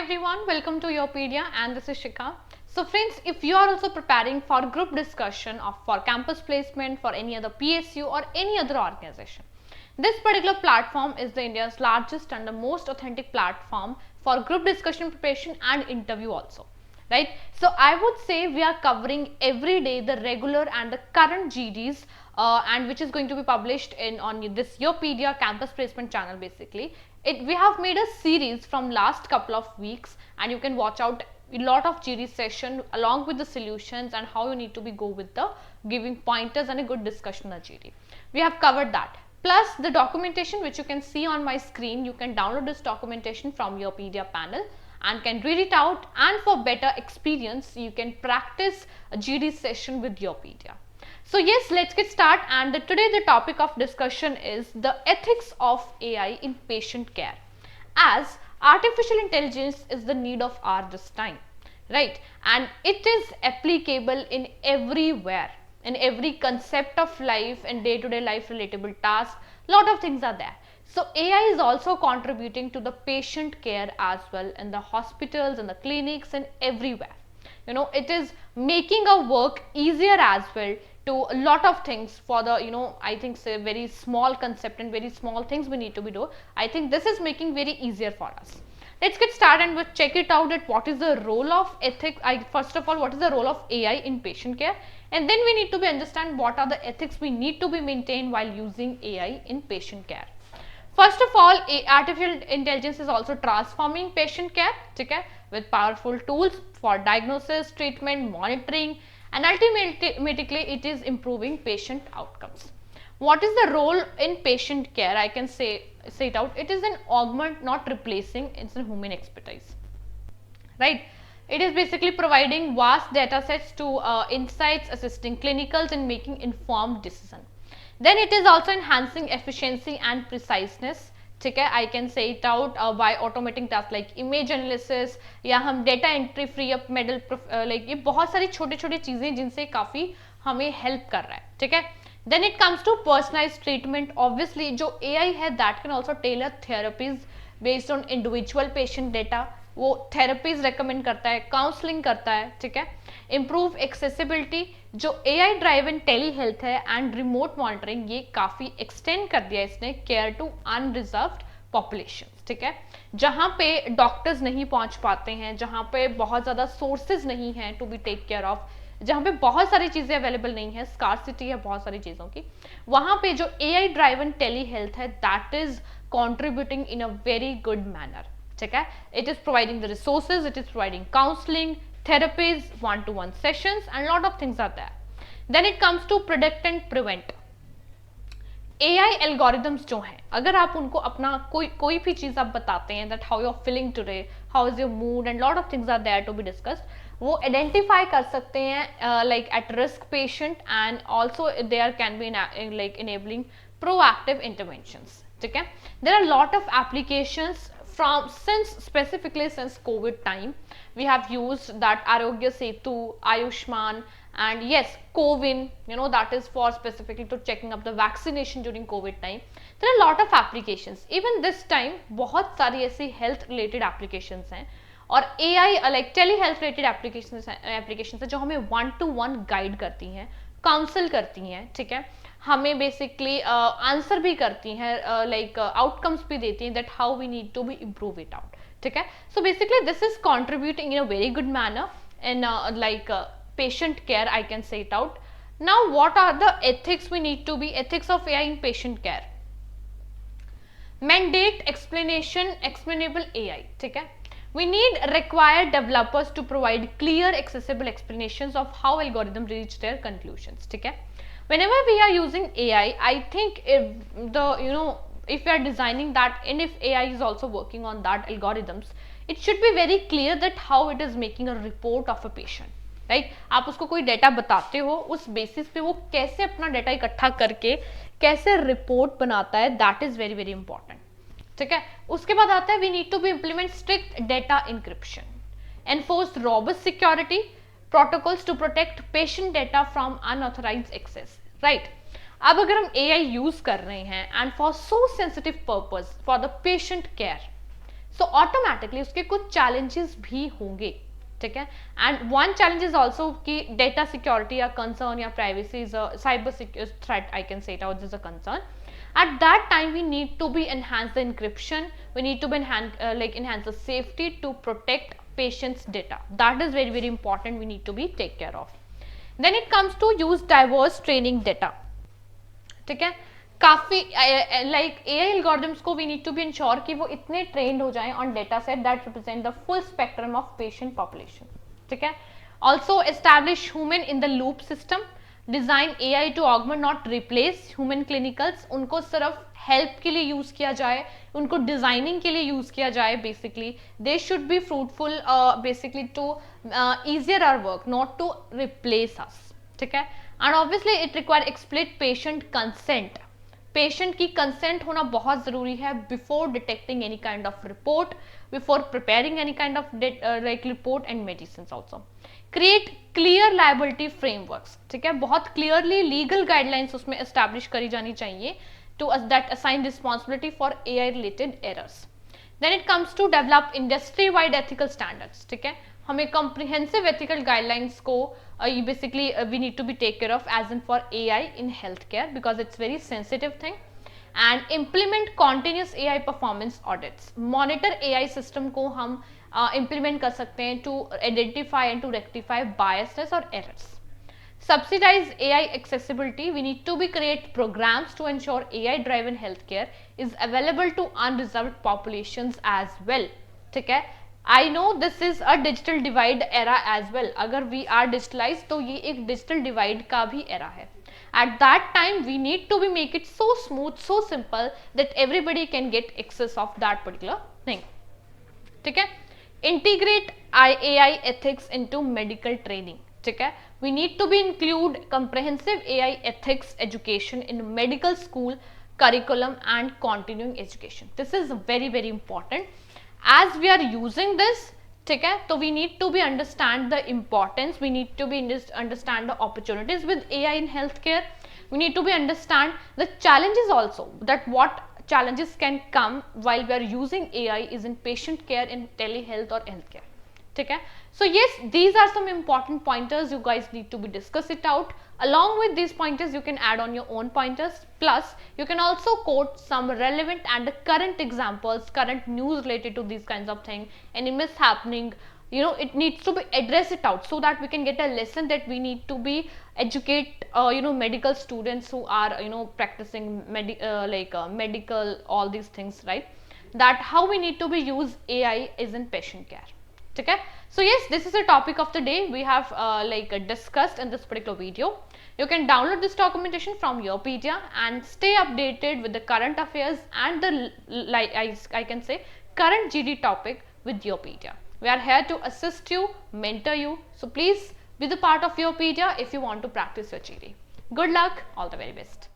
everyone, welcome to Yourpedia and this is Shika. So friends, if you are also preparing for group discussion of for campus placement for any other PSU or any other organization, this particular platform is the India's largest and the most authentic platform for group discussion preparation and interview also. Right, so I would say we are covering every day the regular and the current GDs and which is going to be published in on this Yourpedia campus placement channel. Basically we have made a series from last couple of weeks and you can watch out a lot of GD session along with the solutions and how you need to be go with the giving pointers and a good discussion on GD. We have covered that, plus the documentation which you can see on my screen. You can download this documentation from Yourpedia panel and can read it out, and for better experience you can practice a GD session with Yourpedia. So yes, let's get started. And today the topic of discussion is the ethics of AI in patient care, as artificial intelligence is the need of our this time, right? And it is applicable in everywhere, in every concept of life and day-to-day life relatable tasks. Lot of things are there. So AI is also contributing to the patient care as well in the hospitals and the clinics and everywhere. You know, it is making our work easier as well to a lot of things for the, I think say very small concept and very small things we need to be do. I think this is making very easier for us. Let's get started and we'll check it out at what is the role of ethics. First of all, what is the role of AI in patient care, and then we need to be understand what are the ethics we need to be maintained while using AI in patient care. First of all, artificial intelligence is also transforming patient care, okay, with powerful tools for diagnosis, treatment, monitoring, and ultimately it is improving patient outcomes. What is the role in patient care? I can say it out. It is an augment, not replacing. It's a human expertise, right? It is basically providing vast data sets to insights, assisting clinicals in making informed decisions. Then it is also enhancing efficiency and preciseness. ठीक है, I can say it out by automating tasks like image analysis, या हम data entry free up medal like ये बहुत सारी छोटे छोटे चीजें जिनसे काफी हमें help कर रहा है. ठीक है. Then it comes to personalized treatment. Obviously जो AI है that can also tailor therapies based on individual patient data. वो थेरेपीज रेकमेंड करता है, काउंसलिंग करता है. ठीक है. इम्प्रूव एक्सेसिबिलिटी, जो AI ड्राइवन टेली हेल्थ है एंड रिमोट मॉनिटरिंग, ये काफी एक्सटेंड कर दिया इसने केयर टू अनरिजर्व्ड पॉपुलेशन. ठीक है, जहां पे डॉक्टर्स नहीं पहुंच पाते हैं, जहां पे बहुत ज्यादा सोर्सेज नहीं है to be take care of, जहां पे बहुत सारी चीजें अवेलेबल नहीं है, स्कार्सिटी है बहुत सारी चीजों की, वहां पे जो AI ड्राइवन टेली हेल्थ है that is contributing in a very good manner. ठीक है, it is providing the resources, it is providing counselling, therapies, one-to-one sessions, and lot of things are there. Then it comes to predict and prevent. AI algorithms जो हैं, अगर आप उनको अपना कोई भी चीज आप बताते हैं that how you're feeling today, how is your mood, and lot of things are there to be discussed, वो identify कर सकते हैं like at risk patient, and also there can be like enabling proactive interventions. ठीक है, there are lot of applications from specifically since COVID time. We have used that Arogya Setu, Ayushman, and yes, CoWIN, that is for specifically to checking up the vaccination during COVID time. There are a lot of applications. Even this time, बहुत सारी ऐसी health related applications हैं, और AI like tele health related applications हैं जो हमें one to one guide करती हैं, counsel करती हैं. ठीक है, हमें बेसिकली आंसर भी करती हैं, लाइक आउटकम्स भी देती हैं that how we need to be improve it out. ठीक है, so basically this is contributing in a very good manner in like patient care. I can say it out. Now what are the ethics we need to be, ethics of AI in patient care? Mandate explanation, explainable AI. ठीक है, we need required developers to provide clear accessible explanations of how algorithm reach their conclusions. ठीक है, whenever we are using AI, I think if the if we are designing that and if AI is also working on that algorithms, it should be very clear that how it is making a report of a patient. Right, आप उसको कोई data बताते हो, उस basis पे वो कैसे अपना डेटा इकट्ठा करके कैसे रिपोर्ट बनाता है, that is very very important. ठीक है, उसके बाद आता है we need to be implement strict data encryption, enforce robust security protocols to protect patient data from unauthorised access. Right, अब अगर हम AI यूज कर रहे हैं and for so sensitive purpose for the patient care, so automatically उसके कुछ challenges भी होंगे, ठीक है। And one challenge is also कि डेटा सिक्योरिटी या कंसर्न या privacy is a cyber threat, I can say it out, is a concern. At that time we need to be enhance the encryption, we need to be enhance the safety to protect patients data. That is very very important, we need to be take care of. Then it comes to use diverse training data, ठीक है। काफी like AI algorithms को we need to be ensure कि वो इतने trained हो जाएं on data set that represent the full spectrum of patient population, ठीक है। Also establish human in the loop system, design AI to augment not replace human clinicals, उनको सिर्फ help के लिए यूज किया जाए, उनको डिजाइनिंग के लिए यूज किया जाए. Basically they should be fruitful basically to easier our work, not to replace us. ठीक है. And obviously it require explicit patient consent. Patient की कंसेंट होना बहुत जरूरी है before detecting any kind of report, before preparing any kind of like report and medicine also. Create clear liability frameworks. ठीक है, बहुत क्लियरली लीगल गाइडलाइंस उसमें establish करी जानी चाहिए to that assign responsibility for AI related errors. Then it comes to develop industry wide ethical standards. ठीक है, हमें कॉम्प्रिहेंसिव एथिकल गाइडलाइंस को basically we need to be take care of as in for AI in health care because it's very sensitive thing. And implement continuous AI performance audits. Monitor AI system को हम implement कर सकते हैं to identify and to rectify biasness और errors. Subsidize AI accessibility. We need to be create programs to ensure AI driven healthcare is available to unreserved populations as well. ठीक है, I know this is a digital divide era as well. अगर we are digitalized तो ये एक digital divide का भी era है. At that time we need to be make it so smooth, so simple that everybody can get access of that particular thing. ठीक है, integrate AI ethics into medical training. ठीक है, we need to be include comprehensive AI ethics education in medical school curriculum and continuing education. This is very very important as we are using this. ठीक है, तो we need to be understand the importance, we need to be understand the opportunities with AI in healthcare. We need to be understand the challenges also, that what challenges can come while we are using AI is in patient care, in telehealth or healthcare. ठीक है, so yes, these are some important pointers. You guys need to be discuss it out. Along with these pointers you can add on your own pointers, plus you can also quote some relevant and current examples, current news related to these kinds of things, any mishappening, you know, it needs to be address it out so that we can get a lesson that we need to be educate you know, medical students who are, you know, practicing medical all these things, right, that how we need to be use AI is in patient care. Okay, so yes, this is the topic of the day we have discussed in this particular video. You can download this documentation from Yourpedia and stay updated with the current affairs and the I can say current GD topic with Yourpedia. We are here to assist you, mentor you, so please be the part of Yourpedia if you want to practice your GD. Good luck, all the very best.